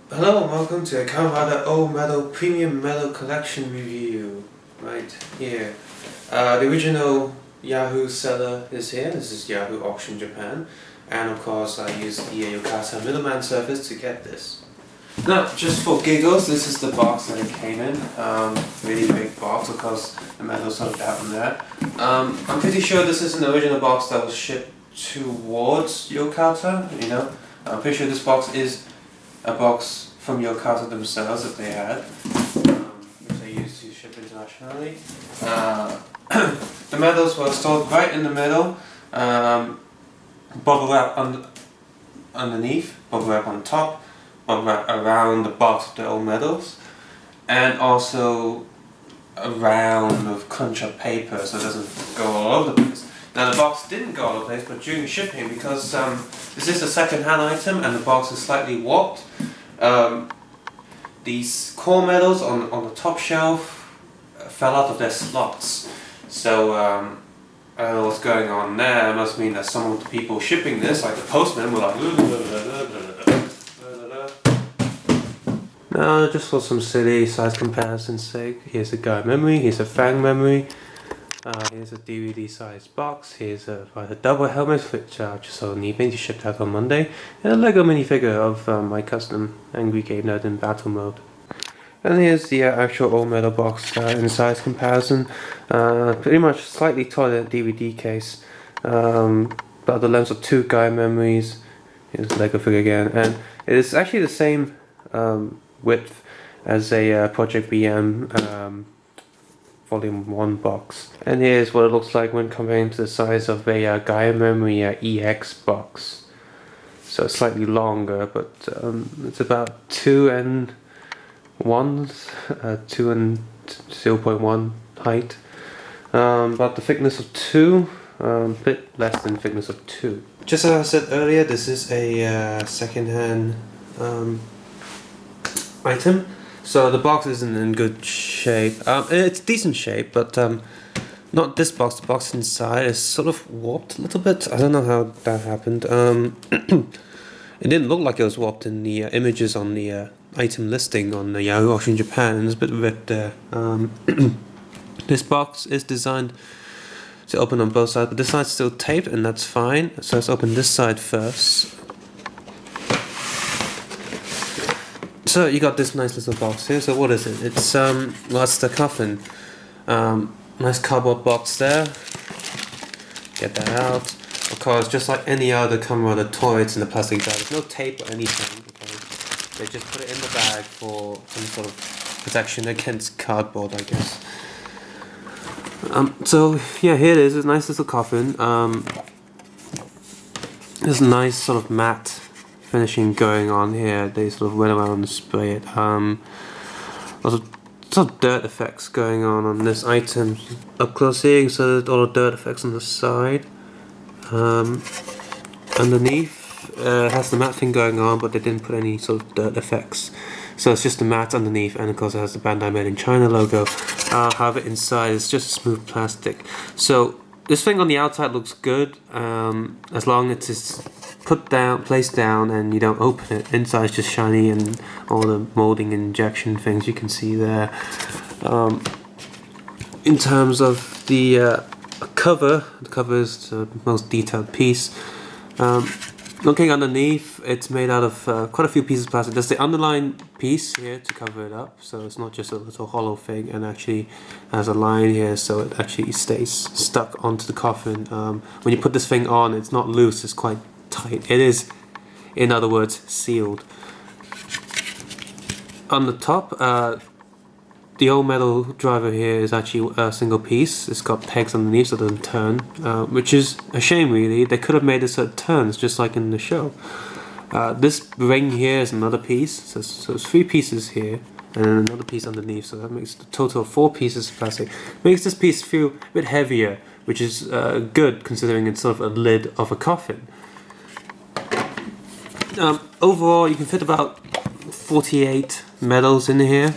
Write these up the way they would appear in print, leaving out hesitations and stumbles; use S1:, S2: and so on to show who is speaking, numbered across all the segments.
S1: Hello and welcome to a Kamen O Metal Premium Metal Collection review. Right here. The original Yahoo seller is here. This is Yahoo Auction Japan. And of course I used the Yokata middleman service to get this. Now, just for giggles, this is the box that it came in. Really big box, of course the metal's sort of out in there. I'm pretty sure this is an original box that was shipped towards Yokata, you know. I'm pretty sure this box is a box from Yokata themselves that they had, which they used to ship internationally. The medals were stored right in the middle, bubble wrap underneath, bubble wrap on top, bubble wrap around the box of the old medals, and also a round of crunch up paper so it doesn't go all over the place. Now the box didn't go all over the place, but during shipping, because this is a second-hand item and the box is slightly warped, these core medals on the top shelf fell out of their slots. So I don't know what's going on there. It must mean that some of the people shipping this, like the postman, were like no, just for some silly size comparison's sake. Here's a guide memory, here's a Fang memory, here's a DVD sized box, here's a double helmet which I just saw on eBay to shipped out on Monday, and a Lego minifigure of my custom Angry Game Nerd in battle mode. And here's the actual old metal box in size comparison, pretty much slightly taller than DVD case, but the length of 2 guide memories. Here's a Lego figure again, and it is actually the same width as a Project BM Volume 1 box. And here's what it looks like when comparing to the size of a Gaia Memory EX box. So it's slightly longer, but it's about 2 and 1, 2 and 0.1 height. About the thickness of 2, a bit less than thickness of 2. Just as I said earlier, this is a second-hand item. So the box isn't in good shape. It's decent shape, but not this box. The box inside is sort of warped a little bit. I don't know how that happened. It didn't look like it was warped in the images on the item listing on the Yahoo Auction Japan, and there's a bit of ripped there. This box is designed to open on both sides, but this side's still taped, and that's fine. So let's open this side first. So you got this nice little box here. So what is it? It's well, it's the COFFIN. Nice cardboard box there. Get that out. Of course, just like any other Kamen toy, it's in a plastic bag. There's no tape or anything. Okay? They just put it in the bag for some sort of protection against cardboard, I guess. So yeah, here it is. It's a nice little coffin. There's a nice sort of matte finishing going on here. They sort of went around and spray it. Lots of sort of dirt effects going on this item up close here, so all the dirt effects on the side. Underneath has the matte thing going on, but they didn't put any sort of dirt effects, so it's just the matte underneath, and of course it has the Bandai Made in China logo. However, inside it's just smooth plastic. So this thing on the outside looks good, as long as it's placed down and you don't open it. Inside is just shiny and all the molding injection things you can see there. In terms of the cover is the most detailed piece. Looking underneath, it's made out of quite a few pieces of plastic. There's the underline piece here to cover it up, so it's not just a little hollow thing, and actually has a line here so it actually stays stuck onto the coffin. When you put this thing on, it's not loose, it's quite tight. It is, in other words, sealed. On the top, the old metal driver here is actually a single piece. It's got pegs underneath so it doesn't turn, which is a shame really. They could have made it so it turns just like in the show. This ring here is another piece, so it's 3 pieces here and then another piece underneath, so that makes a total of 4 pieces of plastic. Makes this piece feel a bit heavier, which is good considering it's sort of a lid of a coffin. Overall, you can fit about 48 medals in here.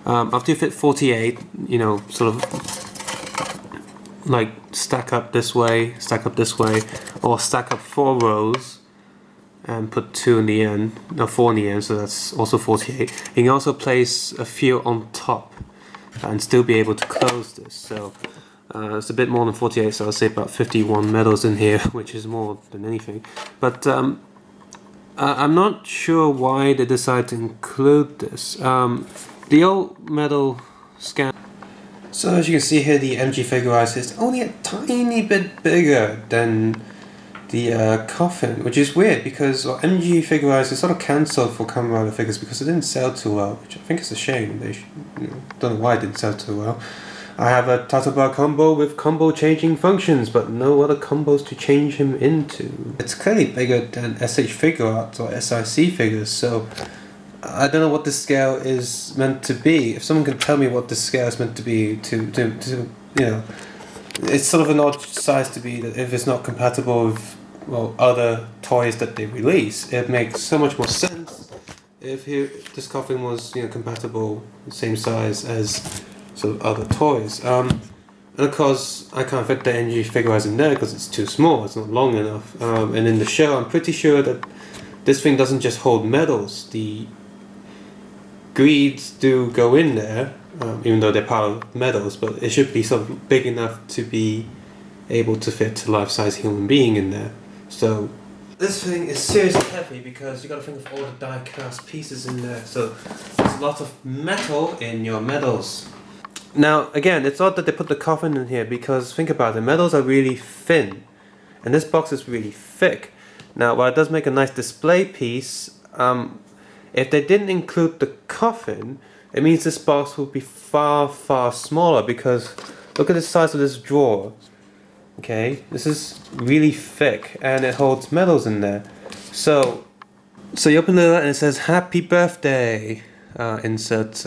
S1: After you fit 48, you know, sort of like stack up this way, or stack up 4 rows, and put 2 in the end, no 4 in the end, so that's also 48. You can also place a few on top and still be able to close this. So it's a bit more than 48, so I'll say about 51 medals in here, which is more than anything. But I'm not sure why they decided to include this. The old medal scan. So as you can see here, the MG Figurize is only a tiny bit bigger than the Coffin, which is weird because MG Figurize is sort of cancelled for Kamen Rider figures because it didn't sell too well, which I think is a shame. They don't know why it didn't sell too well. I have a Tatoba combo with combo changing functions, but no other combos to change him into. It's clearly bigger than SH Figure Arts or SIC figures, so I don't know what this scale is meant to be. If someone can tell me what this scale is meant to be, to you know, it's sort of an odd size to be that if it's not compatible with other toys that they release, it makes so much more sense if this Coffin was compatible, the same size as sort of other toys. And of course I can't fit the NG Figurize in there because it's too small, it's not long enough. And in the show I'm pretty sure that this thing doesn't just hold medals, the greeds do go in there, even though they're part of medals, but it should be sort of big enough to be able to fit a life-size human being in there. So this thing is seriously heavy because you got to think of all the die-cast pieces in there, so there's a lot of metal in your medals. Now again, it's odd that they put the Coffin in here because think about it, medals are really thin and this box is really thick. Now while it does make a nice display piece, if they didn't include the Coffin, it means this box would be far smaller because look at the size of this drawer. Okay, this is really thick and it holds medals in there. So you open it up and it says happy birthday. Insert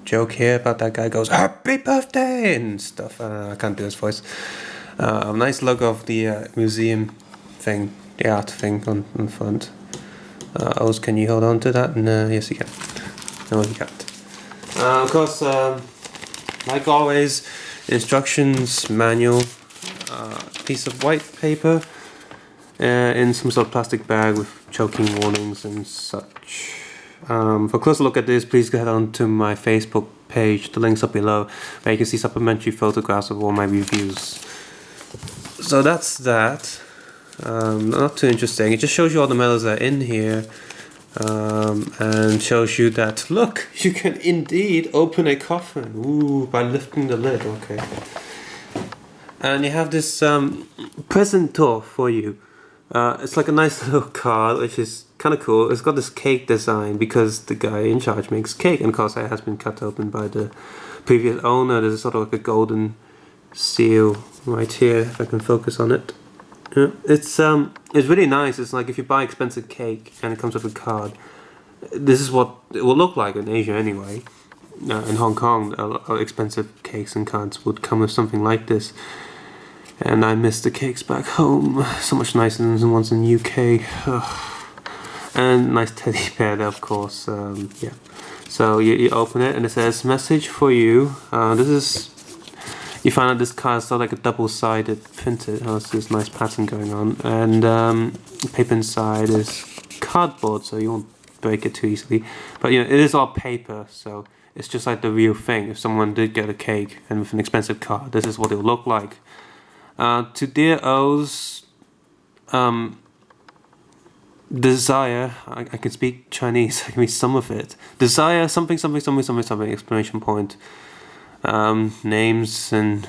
S1: joke here about that guy goes happy birthday and stuff. I can't do his voice. A nice logo of the museum thing, the art thing on front. Oz, can you hold on to that? No, yes you can. No, you can't. Of course, like always, instructions manual, piece of white paper in some sort of plastic bag with choking warnings and such. For a closer look at this, please go ahead on to my Facebook page, the link's up below, where you can see supplementary photographs of all my reviews. So that's that. Not too interesting, it just shows you all the medals that are in here, and shows you that, look, you can indeed open a coffin, ooh, by lifting the lid, okay. And you have this present door for you. It's like a nice little card, which is kind of cool. It's got this cake design because the guy in charge makes cake, and of course it has been cut open by the previous owner. There's sort of like a golden seal right here, if I can focus on it. Yeah, it's really nice. It's like if you buy expensive cake and it comes with a card, this is what it will look like in Asia anyway. In Hong Kong, expensive cakes and cards would come with something like this. And I miss the cakes back home. So much nicer than the ones in the UK. Ugh. And nice teddy bear there, of course. Yeah. So you open it and it says message for you. You find out this card is sort of like a double-sided printed. Oh, so this nice pattern going on. And the paper inside is cardboard, so you won't break it too easily. But it is all paper, so it's just like the real thing. If someone did get a cake and with an expensive card, this is what it will look like. To dear O's, desire, I can speak Chinese, I can read some of it. Desire something, exclamation point. Names and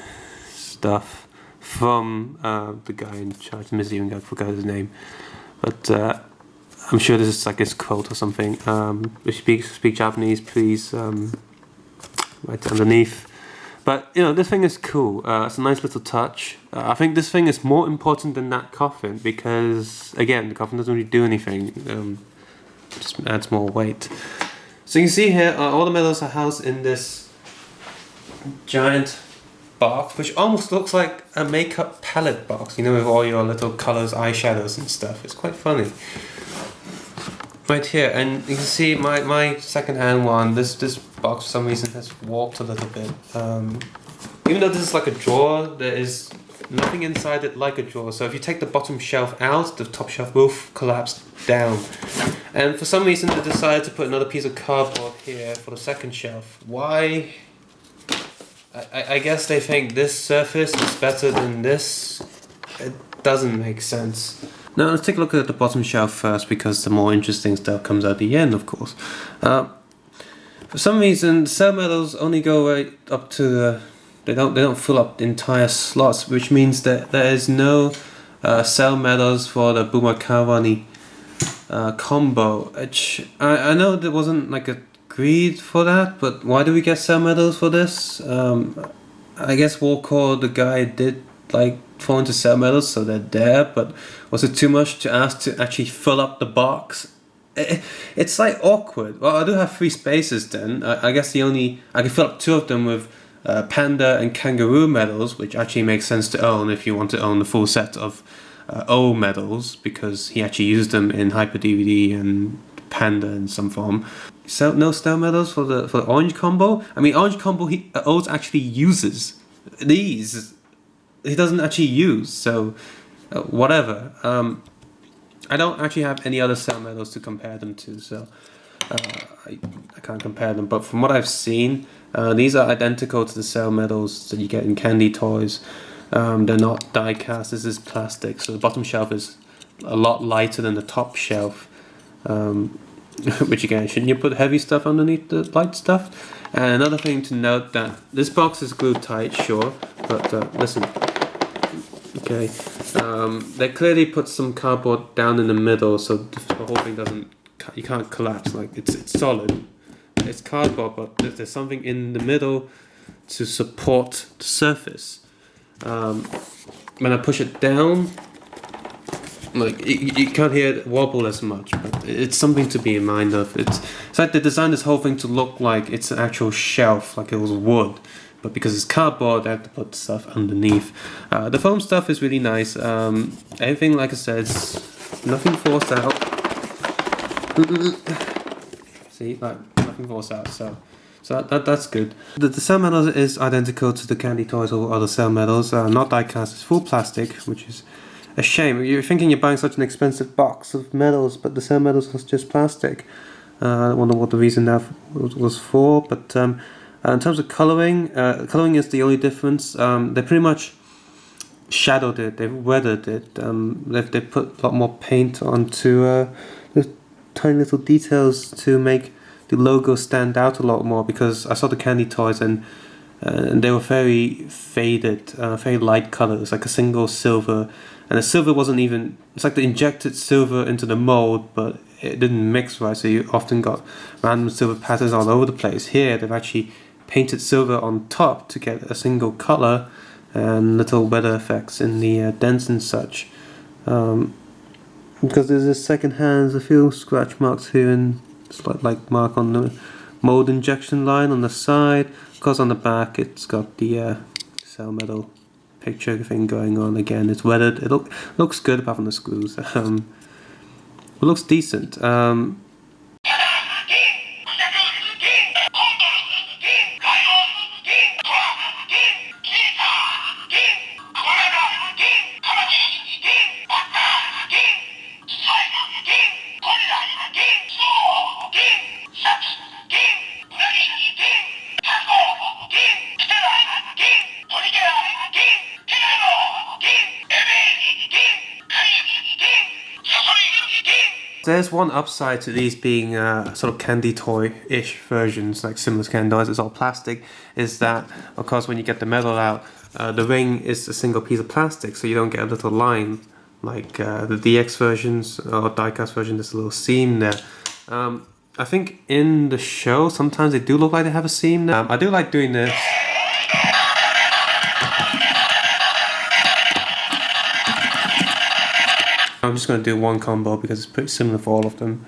S1: stuff from the guy in charge, the museum guy, I forgot his name. But I'm sure this is like his quote or something. If you speak Japanese, please write it underneath. But this thing is cool. It's a nice little touch. I think this thing is more important than that coffin because, again, the coffin doesn't really do anything. Just adds more weight. So you can see here, all the medals are housed in this giant box, which almost looks like a makeup palette box. With all your little colors, eyeshadows and stuff. It's quite funny. Right here, and you can see my second-hand one. This box for some reason has warped a little bit. Even though this is like a drawer, there is nothing inside it like a drawer. So if you take the bottom shelf out, the top shelf will collapse down. And for some reason they decided to put another piece of cardboard here for the second shelf. Why? I guess they think this surface is better than this. It doesn't make sense. Now let's take a look at the bottom shelf first, because the more interesting stuff comes at the end, of course. For some reason, cell medals only go right up to the... They don't fill up the entire slots, which means that there is no cell medals for the Bumakawani combo. Which I know there wasn't like a greed for that, but why do we get cell medals for this? I guess Warcore, the guy, did like fall into cell medals, so they're there, but was it too much to ask to actually fill up the box? It's like awkward. Well, I do have 3 spaces then. I guess I can fill up 2 of them with panda and kangaroo medals, which actually makes sense to own if you want to own the full set of OOO medals, because he actually used them in Hyper DVD and panda in some form. So no star medals for the orange combo. I mean, orange combo OOO actually uses these. He doesn't actually use, so whatever. I don't actually have any other cell medals to compare them to, so I can't compare them. But from what I've seen, these are identical to the cell medals that you get in candy toys. They're not die cast. This is plastic, so the bottom shelf is a lot lighter than the top shelf. Which again, shouldn't you put heavy stuff underneath the light stuff? And another thing to note, that this box is glued tight, sure, but listen. Okay, they clearly put some cardboard down in the middle, so the whole thing you can't collapse. Like it's solid. It's cardboard, but there's something in the middle to support the surface. When I push it down, like you can't hear it wobble as much, but it's something to be in mind of. It's like they designed this whole thing to look like it's an actual shelf, like it was wood. But because it's cardboard, I have to put stuff underneath. The foam stuff is really nice. Everything, like I said, it's nothing forced out. See, like nothing forced out. So that's good. The cell medal is identical to the candy toys or other cell medals. Not die cast. It's full plastic, which is a shame. You're thinking you're buying such an expensive box of medals, but the cell medals was just plastic. I wonder what the reason that was for, but. In terms of colouring, colouring is the only difference. They pretty much shadowed it, they've weathered it, they put a lot more paint onto the tiny little details to make the logo stand out a lot more, because I saw the candy toys and they were very faded, very light colours, like a single silver, and the silver wasn't even, it's like they injected silver into the mould, but it didn't mix right, so you often got random silver patterns all over the place. Here they've actually painted silver on top to get a single colour and little weather effects in the dents and such. Because there's a second hand, there's a few scratch marks here and slight like mark on the mold injection line on the side. Of course on the back it's got the cell metal picture thing going on. Again, it's weathered. It looks good apart from the screws. It looks decent. There's one upside to these being sort of candy toy-ish versions, like similar to candy toys, it's all plastic, is that, of course, when you get the metal out, the ring is a single piece of plastic, so you don't get a little line, like the DX versions, or diecast version, there's a little seam there. I think in the show, sometimes they do look like they have a seam there. I do like doing this. I'm just going to do one combo because it's pretty similar for all of them.